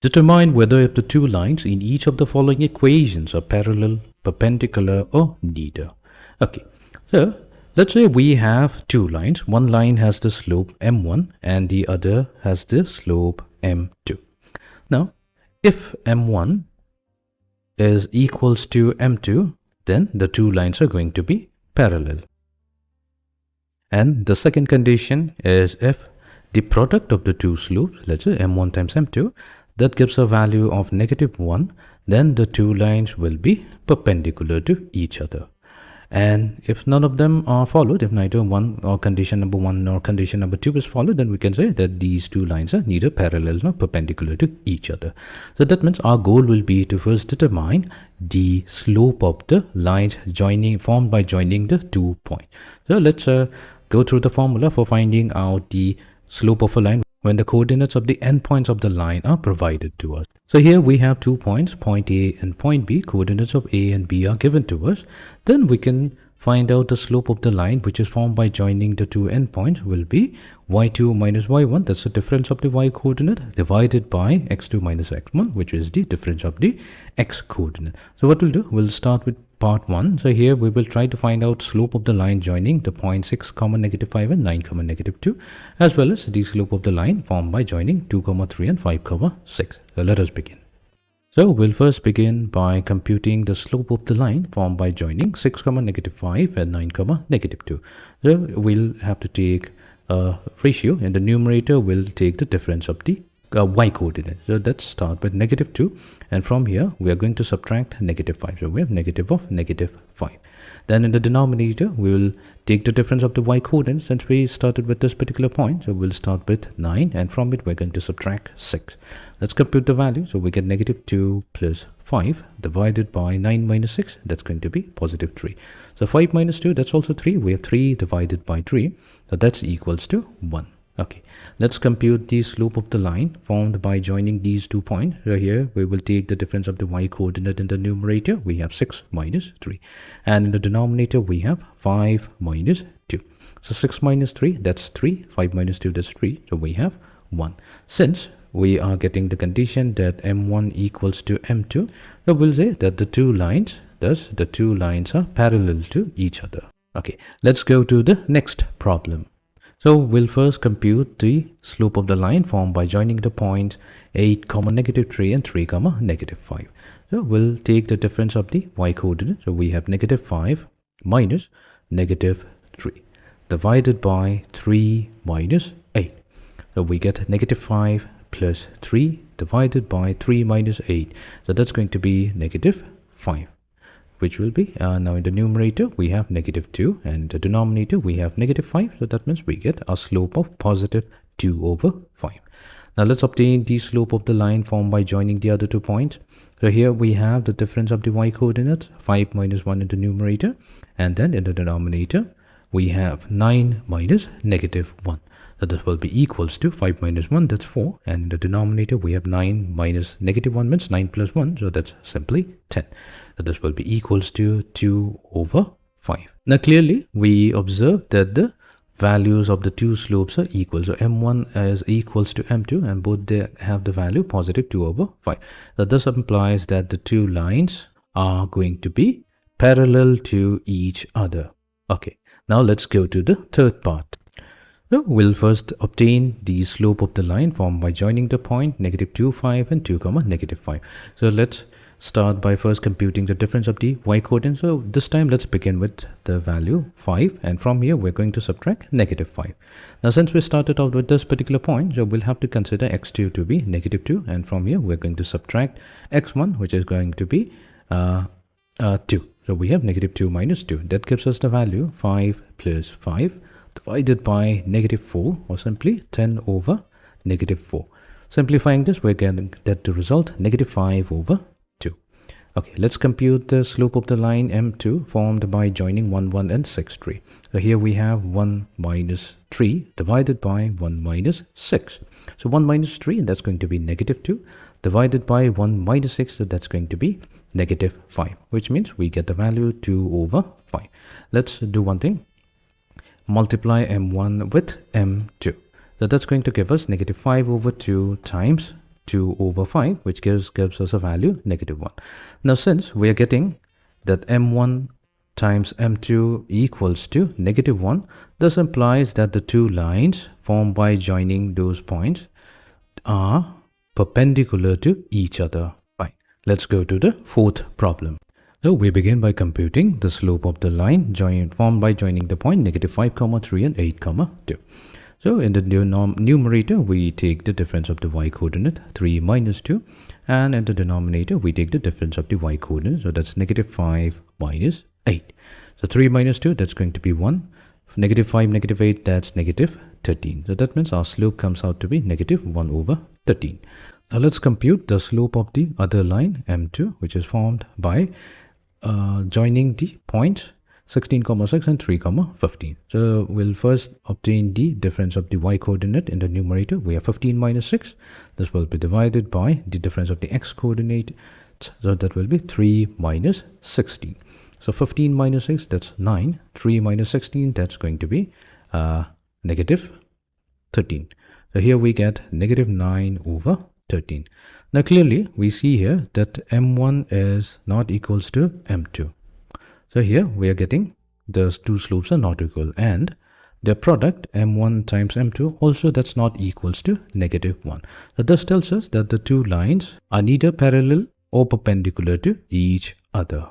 Determine whether the two lines in each of the following equations are parallel, perpendicular, or neither. Okay, so let's say we have two lines. One line has the slope m1 and the other has the slope m2. Now, if m1 is equals to m2, then the two lines are going to be parallel. And the second condition is if the product of the two slopes, let's say m1 times m2, that gives a value of -1, then the two lines will be perpendicular to each other. And if none of them are followed, if neither one or condition number 1 nor condition number 2 is followed, then we can say that these two lines are neither parallel nor perpendicular to each other. So that means our goal will be to first determine the slope of the lines formed by joining the 2 points. So let's go through the formula for finding out the slope of a line when the coordinates of the endpoints of the line are provided to us. So here we have 2 points, point A and point B. Coordinates of A and B are given to us. Then we can find out the slope of the line which is formed by joining the two endpoints will be y2 minus y1, that's the difference of the y coordinate, divided by x2 minus x1, which is the difference of the x coordinate. So what we'll do, we'll start with part 1. So here we will try to find out slope of the line joining the point 6, -5 and 9, -2, as well as the slope of the line formed by joining 2, 3 and 5, 6. So let us begin. So we'll first begin by computing the slope of the line formed by joining 6, -5 and 9, -2. So we'll have to take a ratio. In the numerator, we'll take the difference of the y coordinate. So let's start with -2, and from here we are going to subtract -5. So we have negative of -5. Then in the denominator we will take the difference of the y coordinate since we started with this particular point. So we'll start with 9, and from it we're going to subtract 6. Let's compute the value. So we get -2 plus 5 divided by 9 minus 6, that's going to be +3. So 5 minus 2, that's also 3. We have 3 divided by 3, so that's equals to 1. Okay, let's compute the slope of the line formed by joining these 2 points. So here we will take the difference of the y coordinate in the numerator. We have 6 minus 3. And in the denominator, we have 5 minus 2. So 6 minus 3, that's 3. 5 minus 2, that's 3. So we have 1. Since we are getting the condition that m1 equals to m2, so we'll say that the two lines are parallel to each other. Okay, let's go to the next problem. So we'll first compute the slope of the line formed by joining the points 8, -3 and 3, -5. So we'll take the difference of the y coordinate. So we have -5 minus -3 divided by 3 minus 8. So we get -5 plus 3 divided by 3 minus 8. So that's going to be -5. Which will be, now in the numerator we have -2 and in the denominator we have -5. So that means we get a slope of +2/5. Now let's obtain the slope of the line formed by joining the other 2 points. So here we have the difference of the y coordinates, 5 minus 1 in the numerator, and then in the denominator we have 9 minus -1. So this will be equals to 5 minus 1, that's 4. And in the denominator, we have 9 minus -1 means 9 plus 1. So that's simply 10. So this will be equals to 2/5. Now clearly, we observe that the values of the two slopes are equal. So m1 is equals to m2 and both they have the value +2/5. So this implies that the two lines are going to be parallel to each other. Okay, now let's go to the third part. So we'll first obtain the slope of the line formed by joining the point -2, 5 and 2, -5. So let's start by first computing the difference of the y coordinate. So this time let's begin with the value 5, and from here we're going to subtract -5. Now since we started out with this particular point, so we'll have to consider x2 to be -2, and from here we're going to subtract x1, which is going to be 2. So we have -2 minus 2. That gives us the value 5 plus 5 divided by -4, or simply 10/-4. Simplifying this, we're going to get the result -5/2. Okay, let's compute the slope of the line m2 formed by joining 1, 1 and 6, 3. So here we have 1 minus 3 divided by 1 minus 6. So 1 minus 3, that's going to be -2, divided by 1 minus 6, so that's going to be -5, which means we get the value 2/5. Let's do one thing. Multiply m1 with m2. So that's going to give us -5/2 times 2 over 5, which gives us a value negative 1. Now, since we are getting that m1 times m2 equals to negative 1, this implies that the two lines formed by joining those points are perpendicular to each other. Fine. Let's go to the fourth problem. So we begin by computing the slope of the line formed by joining the point negative 5, 3 and 8, 2. So in the numerator, we take the difference of the y coordinate 3 minus 2, and in the denominator, we take the difference of the y coordinate. So that's negative 5 minus 8. So 3 minus 2, that's going to be 1. Negative 5, negative 8, that's negative 13. So that means our slope comes out to be negative 1 over 13. Now let's compute the slope of the other line m2, which is formed by joining the points 16, 6 and 3, 15. So we'll first obtain the difference of the y coordinate in the numerator. We have 15 minus 6. This will be divided by the difference of the x coordinate. So that will be 3 minus 16. So 15 minus 6, that's 9. 3 minus 16, that's going to be negative 13. So here we get negative 9 over 13. Now clearly we see here that m1 is not equals to m2. So here we are getting those two slopes are not equal, and the product m1 times m2 also that's not equals to negative 1. So this tells us that the two lines are neither parallel or perpendicular to each other.